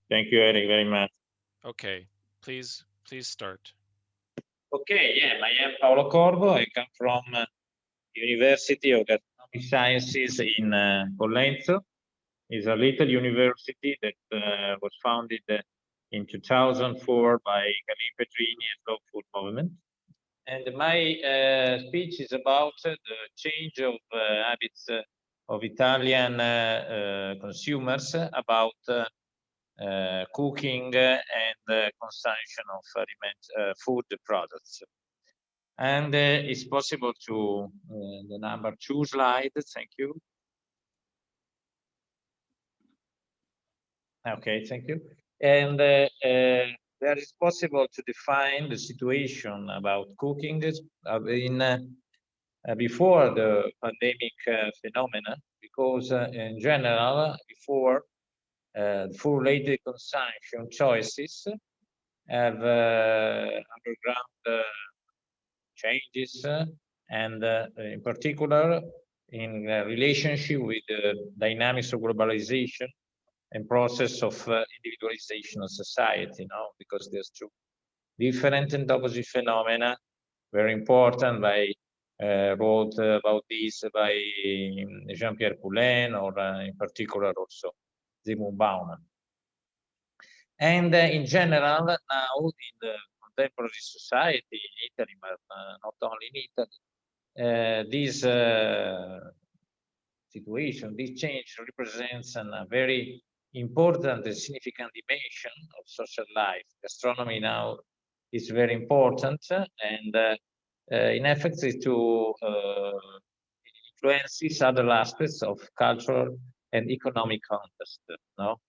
Thank you, Eric, very much. Okay, please start. Okay, yeah, I am Paolo Corvo. I come from University of Gastronomic Sciences in Colenso. It's a little university that was founded in 2004 by Galin Petrini and Slow Food Movement. And my speech is about the change of habits of Italian consumers about cooking and consumption of food products. And it's possible to the number 2 slide. Thank you. Okay, thank you. And there is possible to define the situation about cooking before the pandemic phenomena, because in general, before food-related consumption choices have underground changes, and in particular in relationship with the dynamics of globalization and process of individualization of society, because there's two different and opposite phenomena, very important. I wrote about this by Jean-Pierre Poulain, or in particular also Zygmunt Bauman. And in general, now in the contemporary society in Italy, but not only in Italy, this situation, this change represents a very important and significant dimension of social life. Gastronomy now is very important, and in effect it to influences other aspects of cultural and economic context.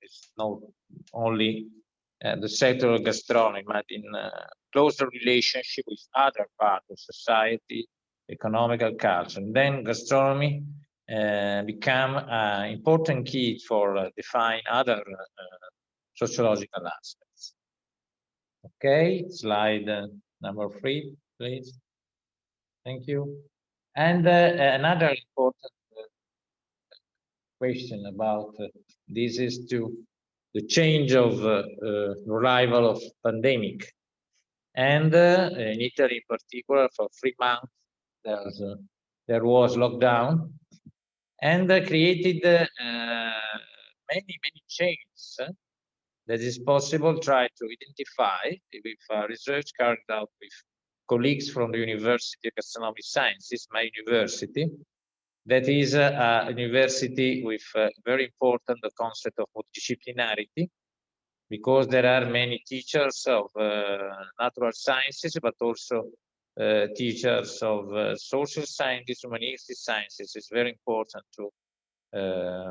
It's not only the sector of gastronomy, but in closer relationship with other parts of society, economical culture. And then gastronomy become an important key for define other sociological aspects. Okay, slide number 3, please. Thank you. And another important question about this is the change of arrival of pandemic. And in Italy in particular, for 3 months, there was lockdown, and created many changes that is possible try to identify with research carried out with colleagues from the University of Gastronomic Sciences, my university, that is a university with very important the concept of multidisciplinarity, because there are many teachers of natural sciences, but also teachers of social sciences, humanistic sciences. It's very important to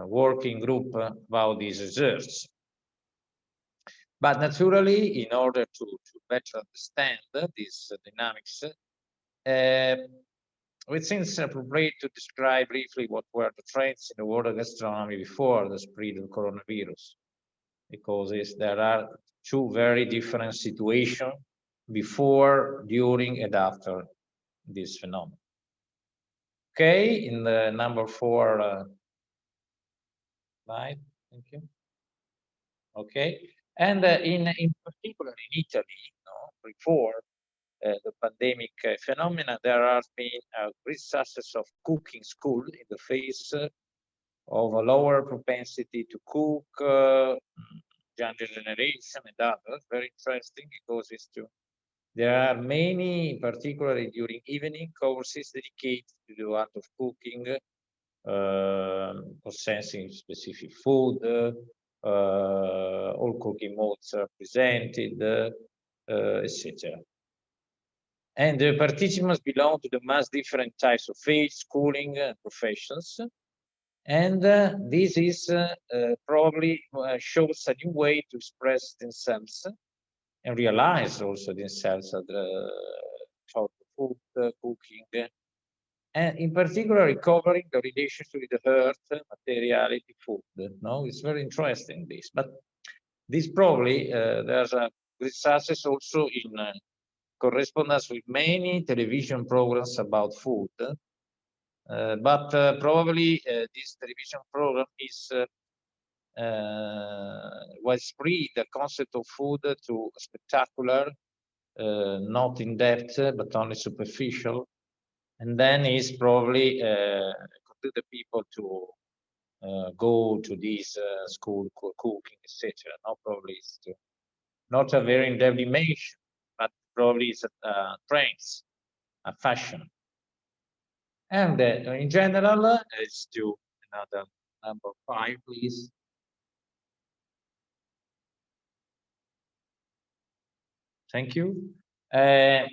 work in group about this research. But naturally, in order to better understand these dynamics, we think it's appropriate to describe briefly what were the trends in the world of gastronomy before the spread of coronavirus, because there are two very different situations before, during, and after this phenomenon. Okay, in the number 4 slide, thank you. Okay, and in particular in Italy, before the pandemic phenomena, there has been a great success of cooking school in the face of a lower propensity to cook, younger generation and others. Very interesting, because there are many, particularly during evening courses dedicated to the art of cooking, possessing specific food, all cooking modes are presented, etc. And the participants belong to the most different types of age, schooling, and professions. And this is probably shows a new way to express themselves and realize also themselves at the food, cooking, and in particular recovering the relationship with the earth, materiality, food. It's very interesting, this. But this probably there's a great success also in correspondence with many television programs about food. But probably this television program is widespread the concept of food to spectacular, not in depth, but only superficial. And then is probably to the people to go to this school cooking, etc. No, probably it's not a very in-depth image, but probably it's a trends, a fashion. And in general, let's do another number 5, please. Thank you. The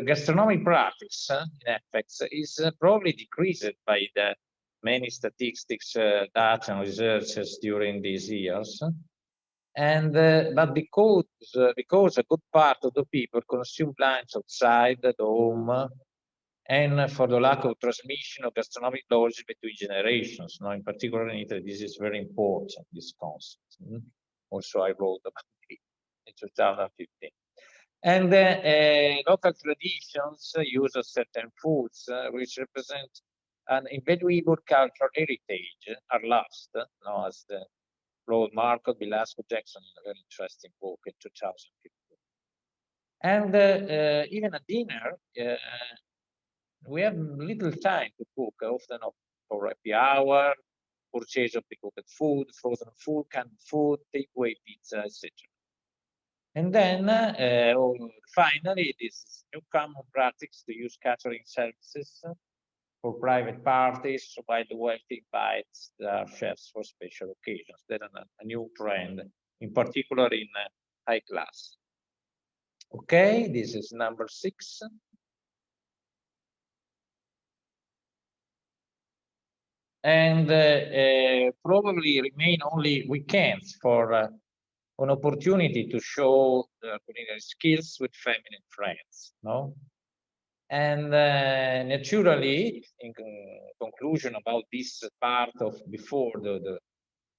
gastronomic practice, in effect, is probably decreased by the many statistics, data, and researches during these years. And but because a good part of the people consume lunch outside the home, and for the lack of transmission of gastronomic knowledge between generations. Now, in particular in Italy, this is very important, this concept. Also, I wrote about it in 2015. And local traditions use of certain foods, which represent an invaluable cultural heritage, are lost, as the wrote Marco Bilasco Jackson in a very interesting book in 2015. And even at dinner, we have little time to cook, often for happy hour, purchase of pre-cooked food, frozen food, canned food, takeaway pizza, etc. And then finally, this is new common practice to use catering services for private parties, while the wealthy invites the chefs for special occasions. That's a new trend, in particular in high class. Okay, this is number 6. And probably remain only weekends for an opportunity to show the culinary skills with family and friends, no? And naturally, in conclusion about this part of before the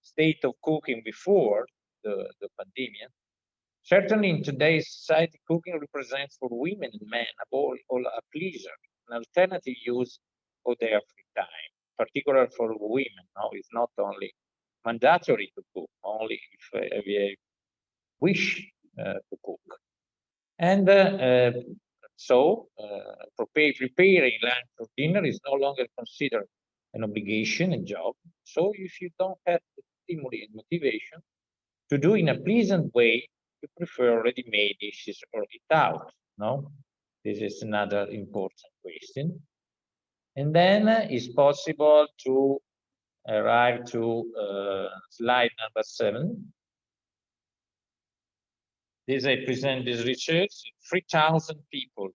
state of cooking before the pandemic, certainly in today's society, cooking represents for women and men all a pleasure, an alternative use of their free time, particularly for women. Now, it's not only mandatory to cook, only if we wish to cook. And so preparing lunch for dinner is no longer considered an obligation, a job. So if you don't have the stimuli and motivation to do in a pleasant way, you prefer ready-made dishes or eat out, no? This is another important question. And then it's possible to arrive to slide number 7. This I present this research. 3,000 people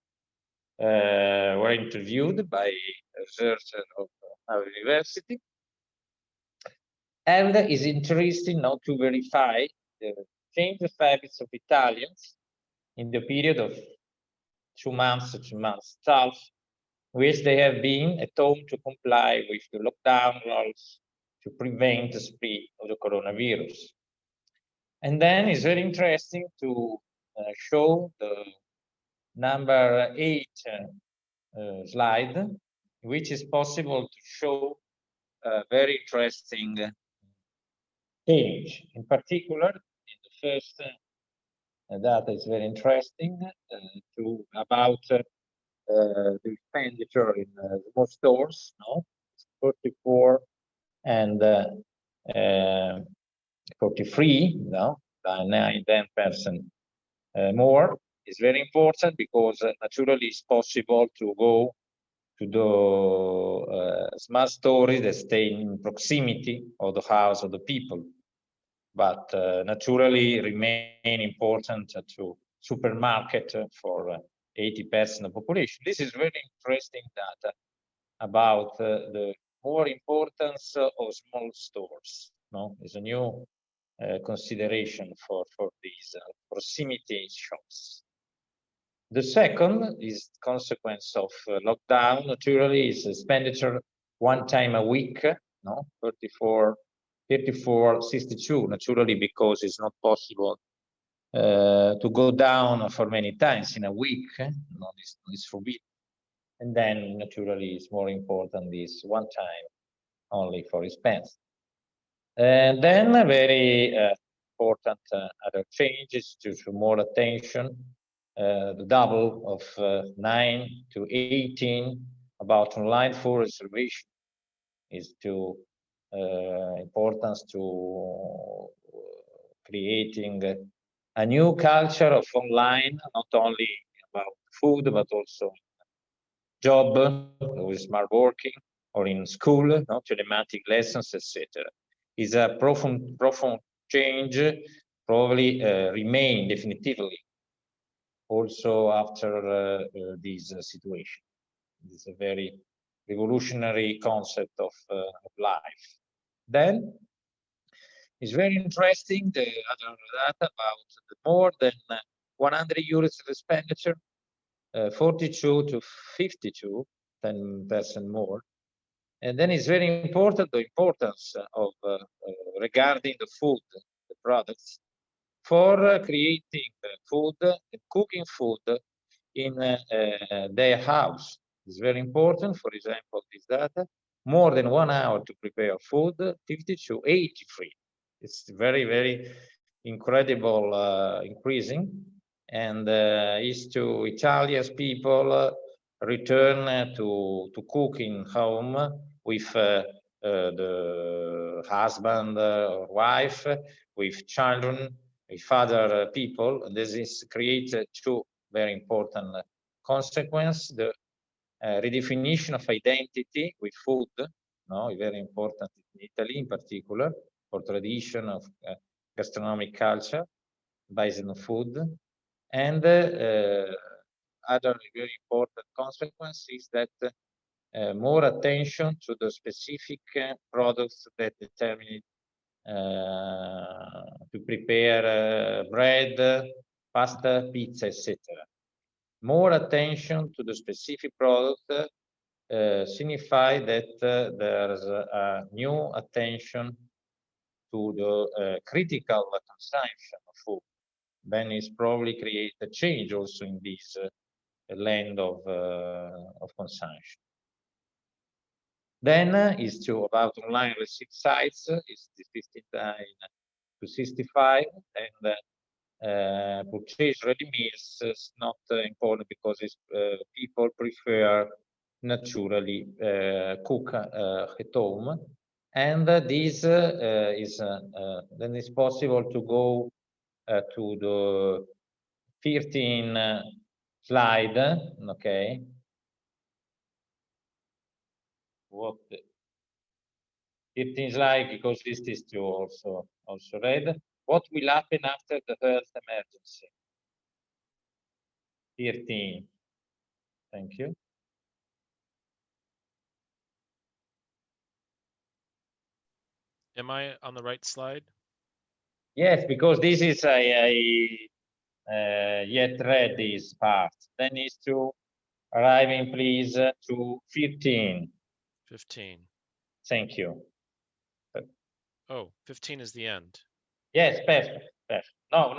were interviewed by a researcher of our university. And it's interesting now to verify the change of habits of Italians in the period of 2 months to 2 months and a half, which they have been at home to comply with the lockdown rules to prevent the spread of the coronavirus. And then it's very interesting to show the number 8 slide, which is possible to show a very interesting change. In particular, in the first data is very interesting to about the expenditure in small stores, no? 44 and 43, no? 9-10% more is very important because naturally it's possible to go to the small stores that stay in proximity of the house of the people, but naturally remain important to supermarket for 80% of the population. This is very interesting data about the more importance of small stores. No, it's a new consideration for these proximity shops. The second is consequence of lockdown. Naturally, is expenditure 1 time a week. No, 34, 62. Naturally, because it's not possible to go down for many times in a week. No, it's forbidden. And then naturally, it's more important this 1 time only for expense. And then a very important other changes to more attention, the double of 9 to 18 about online food reservation is to importance to creating a new culture of online, not only about food, but also job with smart working or in school, no, telematic lessons, etc. Is a profound change, probably remain definitively also after this situation. It's a very revolutionary concept of life. Then it's very interesting the other data about the more than 100 euros of expenditure, 42 to 52, 10% more. And then it's very important the importance of regarding the food, the products, for creating food, cooking food in their house. It's very important. For example, this data, more than 1 hour to prepare food, 52, 83. It's very, very incredible increasing. And is to Italian people return to cook in home with the husband or wife, with children, with other people. This is create two very important consequence: the redefinition of identity with food, no, very important in Italy in particular, for tradition of gastronomic culture based on food. And other very important consequence is that more attention to the specific products that determine to prepare bread, pasta, pizza, etc. More attention to the specific product signify that there's a new attention to the critical consumption of food. Then it's probably create a change also in this land of consumption. Then is to about online receipt sites is 59 to 65, and purchase ready meals is not important because it's, people prefer naturally cook at home, and this is then it's possible to go to the 13 slide, okay. What 13 slide, because this is to also read. What will happen after the health emergency? 13. Thank you. Am I on the right slide? Yes, because this is I yet read this part. Then is to arriving, please, to 15. 15. Thank you. Oh, 15 is the end. Yes, perfect. No.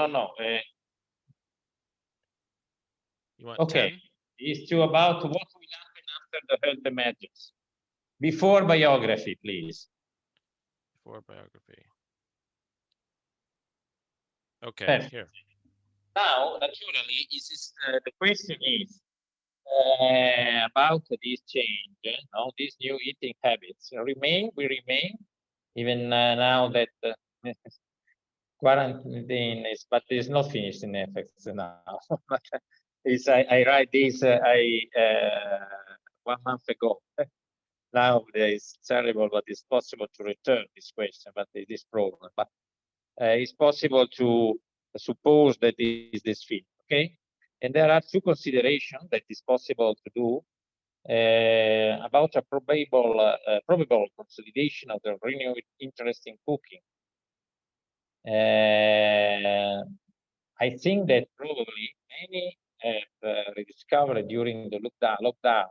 You want Okay. 10? Is to about what will happen after the health emergency. Before biography, please. Before biography. Okay, Perfect. here. Now, naturally, the question is about this change, these new eating habits. We remain, even now that quarantine is, but it's not finished in effect now. But I write this 1 month ago. Now it's terrible, but it's possible to return this question, but it is problem. But it's possible to suppose that is this fit, okay? And there are two considerations that is possible to do about a probable consolidation of the renewed interest in cooking. I think that probably many have rediscovered during the lockdown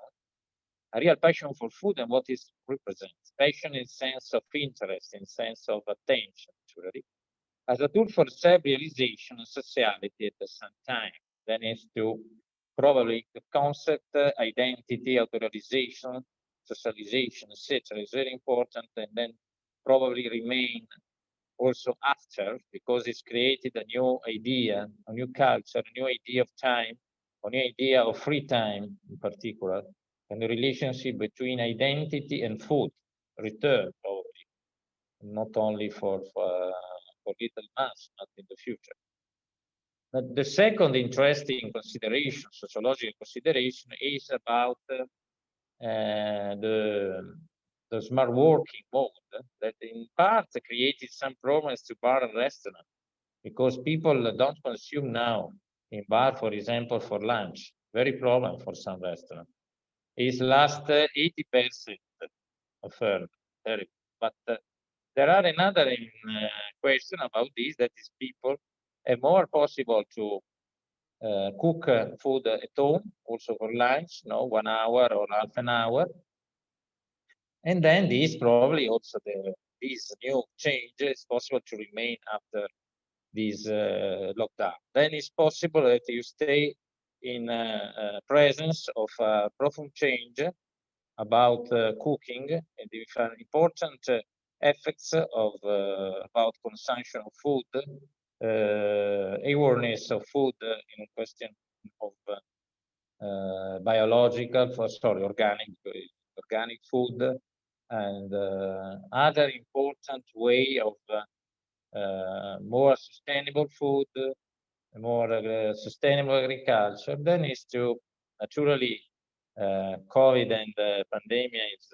a real passion for food and what it represents. Passion in sense of interest, in sense of attention, actually, as a tool for self-realization and sociality at the same time. Then is to probably the concept, identity, authorization, socialization, etc. is very important, and then probably remain also after, because it's created a new idea, a new culture, a new idea of time, a new idea of free time in particular, and the relationship between identity and food return probably, not only for little mass, but in the future. But the second interesting consideration, sociological consideration, is about the smart working mode that in part created some problems to bar and restaurant, because people don't consume now in bar, for example, for lunch. Very problem for some restaurants. It's last 80% affirmed. But there are another question about this, that is people are more possible to cook food at home, also for lunch, 1 hour or half an hour. And then this probably also this new change is possible to remain after this lockdown. Then it's possible that you stay in presence of profound change about cooking and different important effects of about consumption of food, awareness of food in question of organic food, and other important way of more sustainable food, more sustainable agriculture. Then is to naturally COVID and pandemic is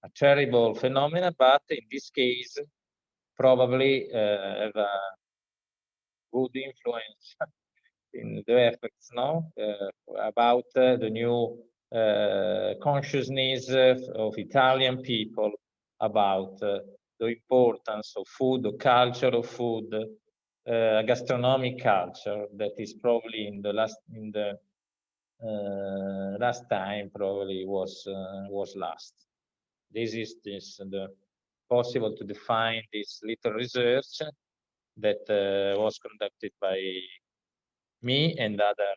a terrible phenomenon, but in this case probably have a good influence in the effects now about the new consciousness of Italian people about the importance of food, the culture of food, gastronomic culture that is probably in the last time probably was lost. This is the possible to define this little research that was conducted by me and other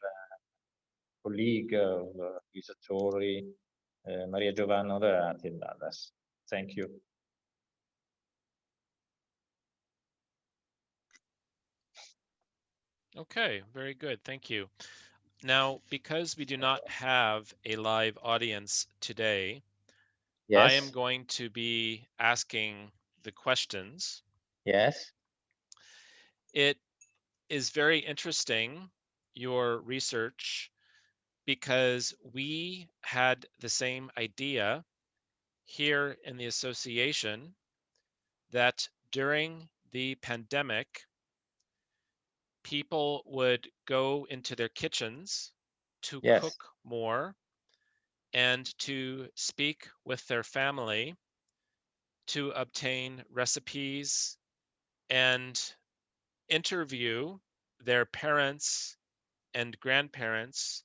colleague of Lisa Torri, Maria Giovanna Oderati, and others. Thank you. Okay, very good. Thank you. Now, because we do not have a live audience today, Yes. I am going to be asking the questions. Yes. It is very interesting, your research, because we had the same idea here in the association that during the pandemic, people would go into their kitchens to cook more and to speak with their family to obtain recipes and interview their parents and grandparents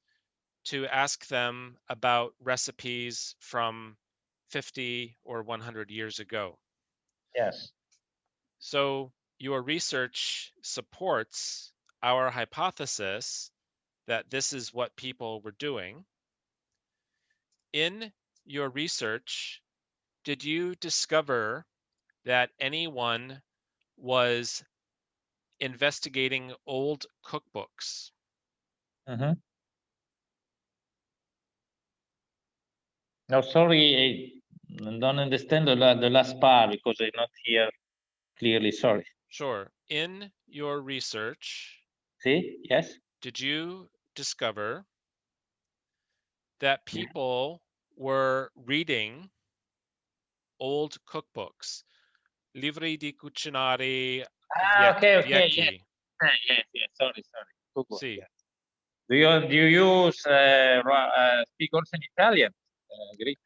to ask them about recipes from 50 or 100 years ago. Yes. So your research supports our hypothesis that this is what people were doing. In your research, did you discover that anyone was investigating old cookbooks? No, sorry, I don't understand the last part because I not hear clearly. Sorry. Sure. In your research, See? Yes. did you discover that people were reading old cookbooks, libri di cucinare Okay. vecchi? Yes. Sorry. Cookbook, Sì. yes. Do you use speak also in Italian? Greek.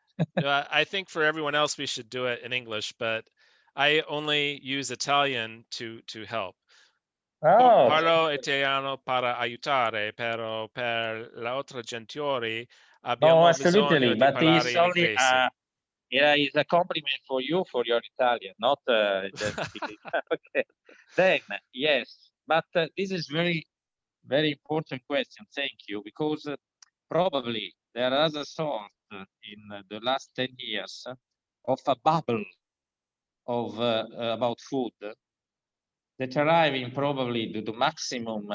I think for everyone else we should do it in English, but I only use Italian to help. Oh, Parlo italiano para aiutare, però per l'altro gentiori no, abbiamo bisogno absolutely. di But parlare it's in only inglese. it's a compliment for you for your Italian, not that speaking. Okay. Then yes, but this is very important question. Thank you, because probably there is a sort in the last 10 years of a bubble of about food that arriving probably to the maximum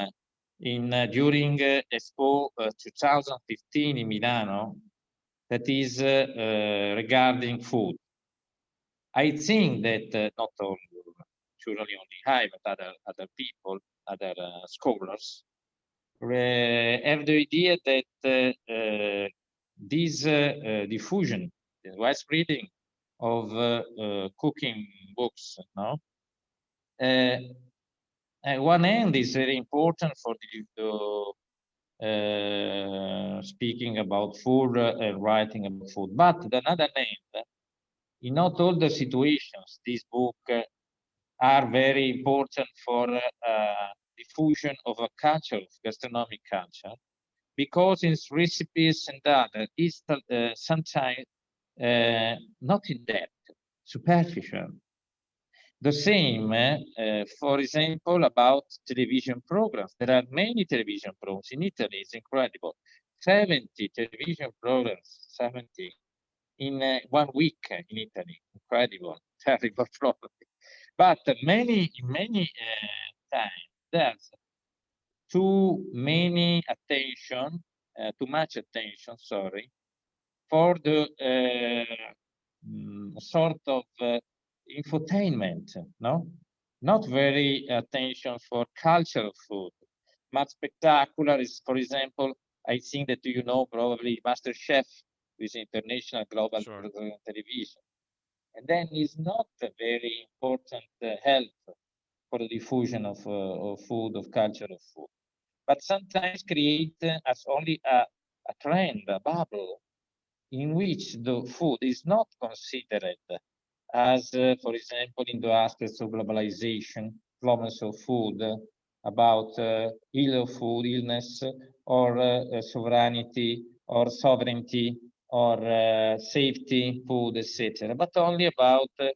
in during Expo 2015 in Milano, that is regarding food. I think that not only, surely only I, but other people, other scholars, have the idea that this diffusion, the widespreading of cooking books, no, at one end is very important for speaking about food and writing about food, but on the other hand, in not all the situations, this book are very important for diffusion of a culture, of gastronomic culture, because its recipes and other is sometimes not in depth, superficial. The same, for example, about television programs. There are many television programs in Italy. It's incredible. 70 television programs, 70 in 1 week in Italy. Incredible, terrible probably. But many times there's too much attention, sorry, for the sort of infotainment, no? Not very attention for cultural food. Much spectacular is, for example, I think that you know probably MasterChef with international global television. And then is not a very important help for the diffusion of food, of culture of food. But sometimes create as only a trend, a bubble, in which the food is not considered as, for example, in the aspects of globalization, problems of food, about illness, or sovereignty, or sovereignty, or safety, food, etc., but only about the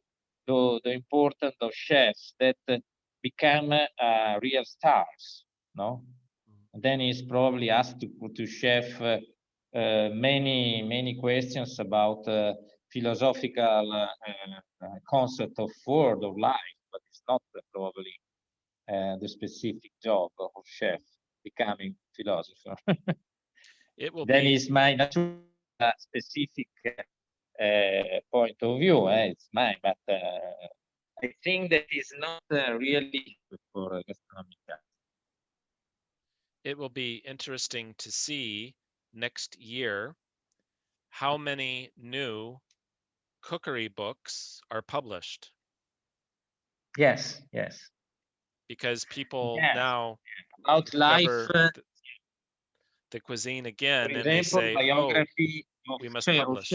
importance of chefs that become real stars, no? And then he's probably asked to chef many questions about philosophical concept of word of life, but it's not probably the specific job of chef becoming philosopher. It will Then be is my specific point of view. It's mine, but I think that is not really for gastronomic. It will be interesting to see next year how many new cookery books are published. Yes. Because people Yes. now About life, the cuisine again, for and they example, say, biography "Oh, of we must chef. publish."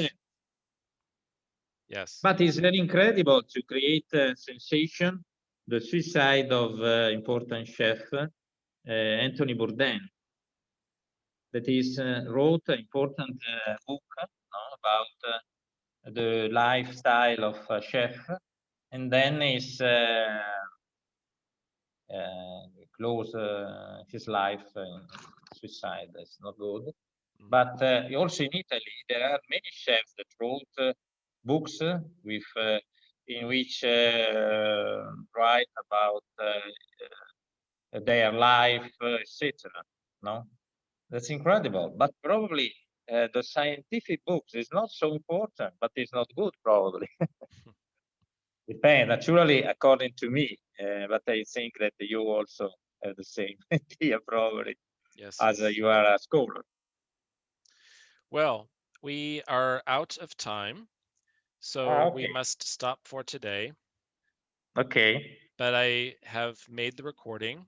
Yes. But it's very incredible to create a sensation, the suicide of important chef Anthony Bourdain, that is wrote an important book about the lifestyle of a chef, and then is close his life in suicide. That's not good. But also in Italy, there are many chefs that wrote books with in which write about their life, etc. No, that's incredible. But probably the scientific books is not so important, but it's not good probably. Depends, naturally, according to me. But I think that you also have the same idea probably, Yes. as you are a scholar. Well, we are out of time, so we must stop for today. Okay. But I have made the recording,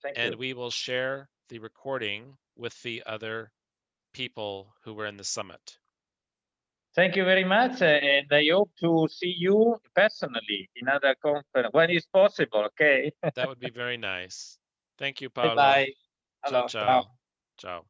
Thank and you. we will share the recording with the other people who were in the summit. Thank you very much, and I hope to see you personally in other conference when it's possible. Okay. That would be very nice. Thank you, Paolo. Bye. Ciao, Hello. ciao. Ciao.